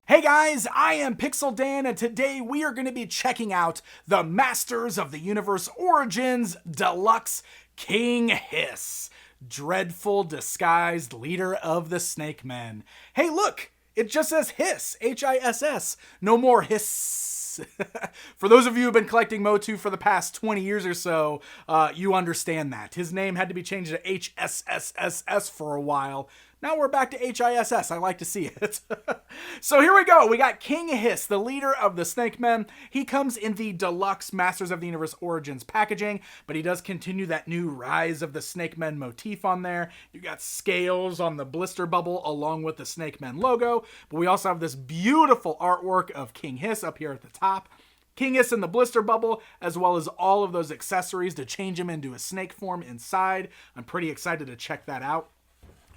Hey guys, I am Pixel Dan, and today we are going to be checking out the Masters of the Universe Origins Deluxe King HISS, dreadful disguised leader of the Snake Men. Hey look, it just says HISS, H-I-S-S, no more HISS. For those of you who have been collecting MOTU for the past 20 years or so, you understand that. His name had to be changed to HSSSS for a while. Now we're back to HISS. I like to see it. So here we go. We got King HISS, the leader of the Snake Men. He comes in the Deluxe Masters of the Universe Origins packaging, but he does continue that new Rise of the Snake Men motif on there. You got scales on the blister bubble along with the Snake Men logo, but we also have this beautiful artwork of King HISS up here at the top. King HISS in the blister bubble, as well as all of those accessories to change him into a snake form inside. I'm pretty excited to check that out.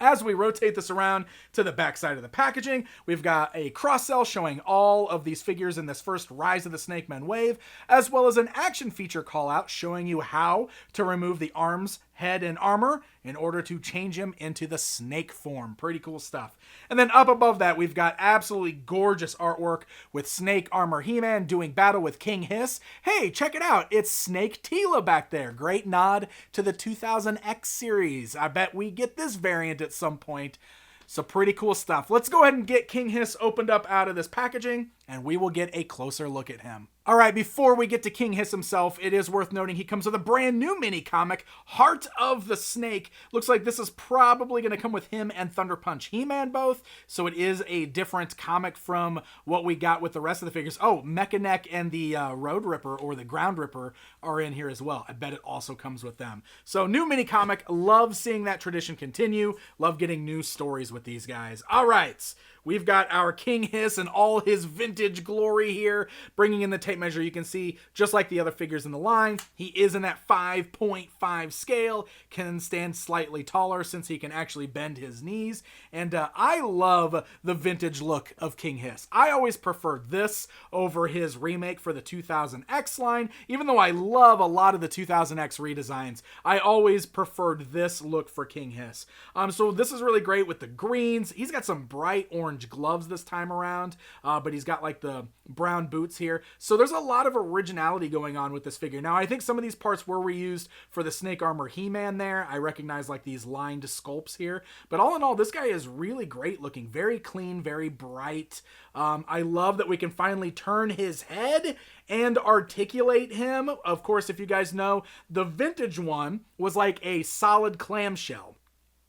As we rotate this around to the back side of the packaging, we've got a cross-sell showing all of these figures in this first Rise of the Snake Men wave, as well as an action feature call-out showing you how to remove the arms, head, and armor in order to change him into the snake form. Pretty cool stuff. And then up above that, we've got absolutely gorgeous artwork with Snake Armor He-Man doing battle with King HISS. Hey, check it out. It's Snake Tila back there. Great nod to the 2000X series. I bet we get this variant at some point. So pretty cool stuff. Let's go ahead and get King HISS opened up out of this packaging, and we will get a closer look at him. All right, before we get to King HISS himself, it is worth noting he comes with a brand new mini comic, Heart of the Snake. Looks like this is probably going to come with him and Thunder Punch He-Man both, so it is a different comic from what we got with the rest of the figures. Oh, Mechanic and the Road Ripper or the Ground Ripper are in here as well. I bet it also comes with them. So new mini comic, love seeing that tradition continue. Love getting new stories with these guys. All right. We've got our King HISS and all his vintage glory here, bringing in the tape measure. You can see, just like the other figures in the line, he is in that 5.5 scale, can stand slightly taller since he can actually bend his knees. And I love the vintage look of King HISS. I always preferred this over his remake for the 2000X line. Even though I love a lot of the 2000X redesigns, I always preferred this look for King HISS. So this is really great with the greens. He's got some bright orange gloves this time around, but he's got like the brown boots here. So there's a lot of originality going on with this figure. Now, I think some of these parts were reused for the Snake Armor He-Man there. I recognize like these lined sculpts here, but all in all, this guy is really great looking, very clean, very bright. I love that we can finally turn his head and articulate him. Of course, if you guys know, the vintage one was like a solid clamshell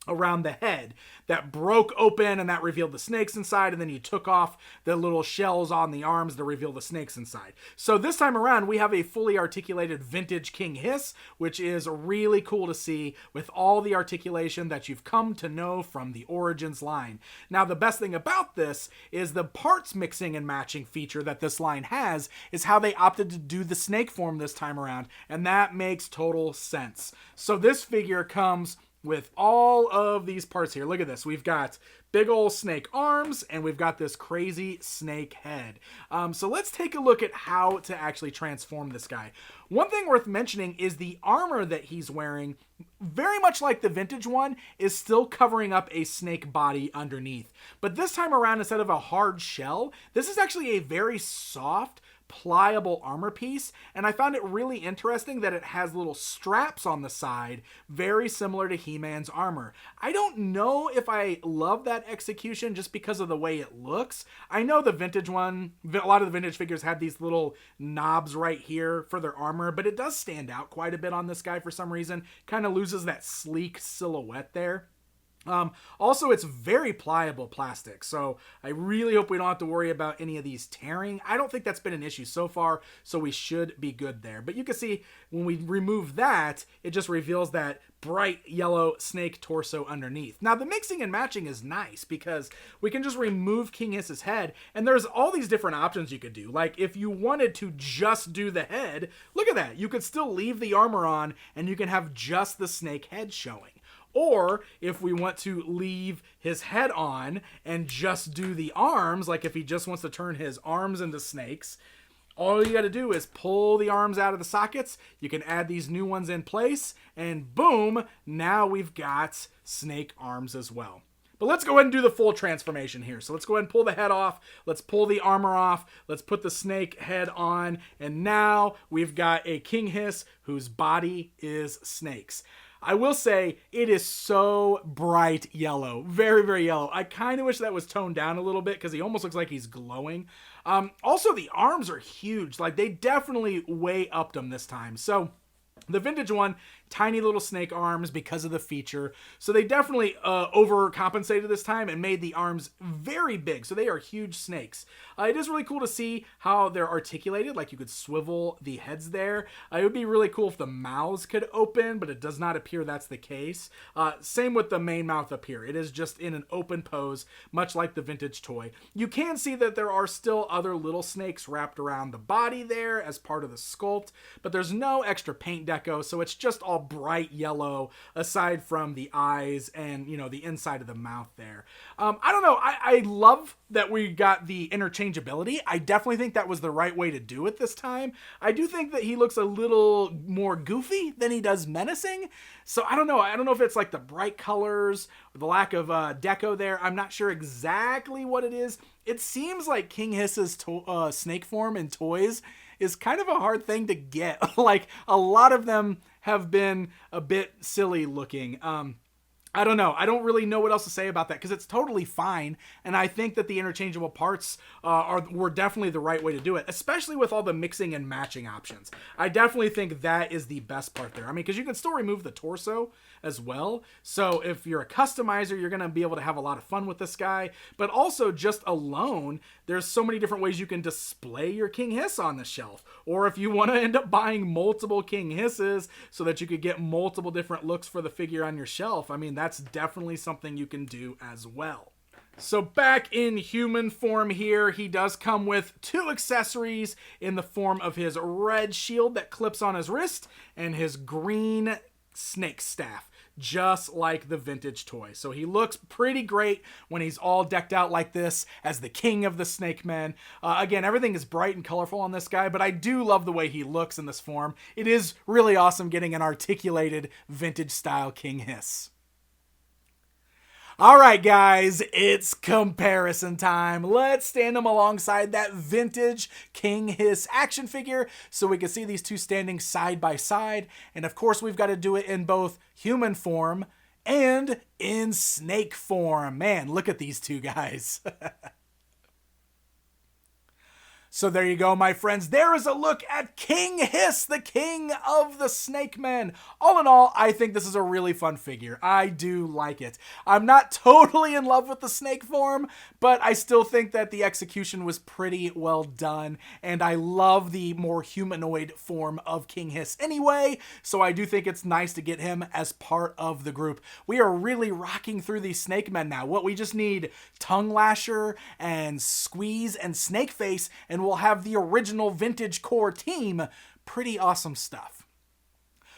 around the head that broke open and that revealed the snakes inside, and then you took off the little shells on the arms to reveal the snakes inside. So this time around we have a fully articulated vintage King HISS, which is really cool to see with all the articulation that you've come to know from the Origins line. Now the best thing about this is the parts mixing and matching feature that this line has is how they opted to do the snake form this time around, and that makes total sense. So this figure comes with all of these parts here. Look at this. We've got big old snake arms, and we've got this crazy snake head. So let's take a look at how to actually transform this guy. One thing worth mentioning is the armor that he's wearing, very much like the vintage one, is still covering up a snake body underneath. But this time around, instead of a hard shell, this is actually a very soft, pliable armor piece, and I found it really interesting that it has little straps on the side, very similar to He-Man's armor. I don't know if I love that execution just because of the way it looks. I know the vintage one, a lot of the vintage figures had these little knobs right here for their armor, but it does stand out quite a bit on this guy for some reason. Kind of loses that sleek silhouette there. Also, it's very pliable plastic, so I really hope we don't have to worry about any of these tearing. I don't think that's been an issue so far, so we should be good there. But you can see when we remove that, it just reveals that bright yellow snake torso underneath. Now, the mixing and matching is nice because we can just remove King HISS's head, and there's all these different options you could do. Like, if you wanted to just do the head, look at that. You could still leave the armor on, and you can have just the snake head showing. Or if we want to leave his head on and just do the arms, like if he just wants to turn his arms into snakes, all you got to do is pull the arms out of the sockets. You can add these new ones in place, and boom, now we've got snake arms as well. But let's go ahead and do the full transformation here. So let's go ahead and pull the head off. Let's pull the armor off. Let's put the snake head on. And now we've got a King Hiss whose body is snakes. I will say it is so bright yellow. Very, very yellow. I kind of wish that was toned down a little bit because he almost looks like he's glowing. Also, the arms are huge. Like, they definitely way upped them this time. So the vintage one, tiny little snake arms because of the feature. So they definitely overcompensated this time and made the arms very big. So they are huge snakes. It is really cool to see how they're articulated. Like, you could swivel the heads there. It would be really cool if the mouths could open, but it does not appear that's the case. Same with the main mouth up here. It is just in an open pose, much like the vintage toy. You can see that there are still other little snakes wrapped around the body there as part of the sculpt, but there's no extra paint deco, so it's just all bright yellow aside from the eyes and, you know, the inside of the mouth there. I don't know. I love that we got the interchangeability. I definitely think that was the right way to do it this time. I do think that he looks a little more goofy than he does menacing. So I don't know. I don't know if it's like the bright colors or the lack of deco there. I'm not sure exactly what it is. It seems like King Hiss's snake form in toys is kind of a hard thing to get. Like, a lot of them have been a bit silly looking. I don't know. I don't really know what else to say about that because it's totally fine. And I think that the interchangeable parts were definitely the right way to do it, especially with all the mixing and matching options. I definitely think that is the best part there. I mean, because you can still remove the torso as well. So if you're a customizer, you're going to be able to have a lot of fun with this guy. But also just alone, there's so many different ways you can display your King Hiss on the shelf. Or if you want to end up buying multiple King Hisses so that you could get multiple different looks for the figure on your shelf, I mean, that's definitely something you can do as well. So back in human form here, he does come with 2 accessories in the form of his red shield that clips on his wrist and his green snake staff, just like the vintage toy. So he looks pretty great when he's all decked out like this as the king of the snake men. Again, everything is bright and colorful on this guy, but I do love the way he looks in this form. It is really awesome getting an articulated vintage style King Hiss. All right, guys, it's comparison time. Let's stand them alongside that vintage King Hiss action figure so we can see these two standing side by side. And of course, we've got to do it in both human form and in snake form. Man, look at these two guys. So there you go, my friends. There is a look at King Hiss, the king of the snake men. All in all, I think this is a really fun figure. I do like it. I'm not totally in love with the snake form, but I still think that the execution was pretty well done, and I love the more humanoid form of King Hiss anyway, so I do think it's nice to get him as part of the group. We are really rocking through these snake men now. What we just need Tongue Lasher and Squeeze and Snake Face, and we'll have the original vintage core team. Pretty awesome stuff.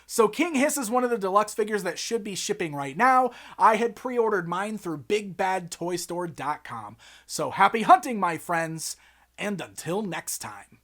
So King Hiss is one of the deluxe figures that should be shipping right now. I had pre-ordered mine through BigBadToyStore.com. So happy hunting, my friends, and until next time.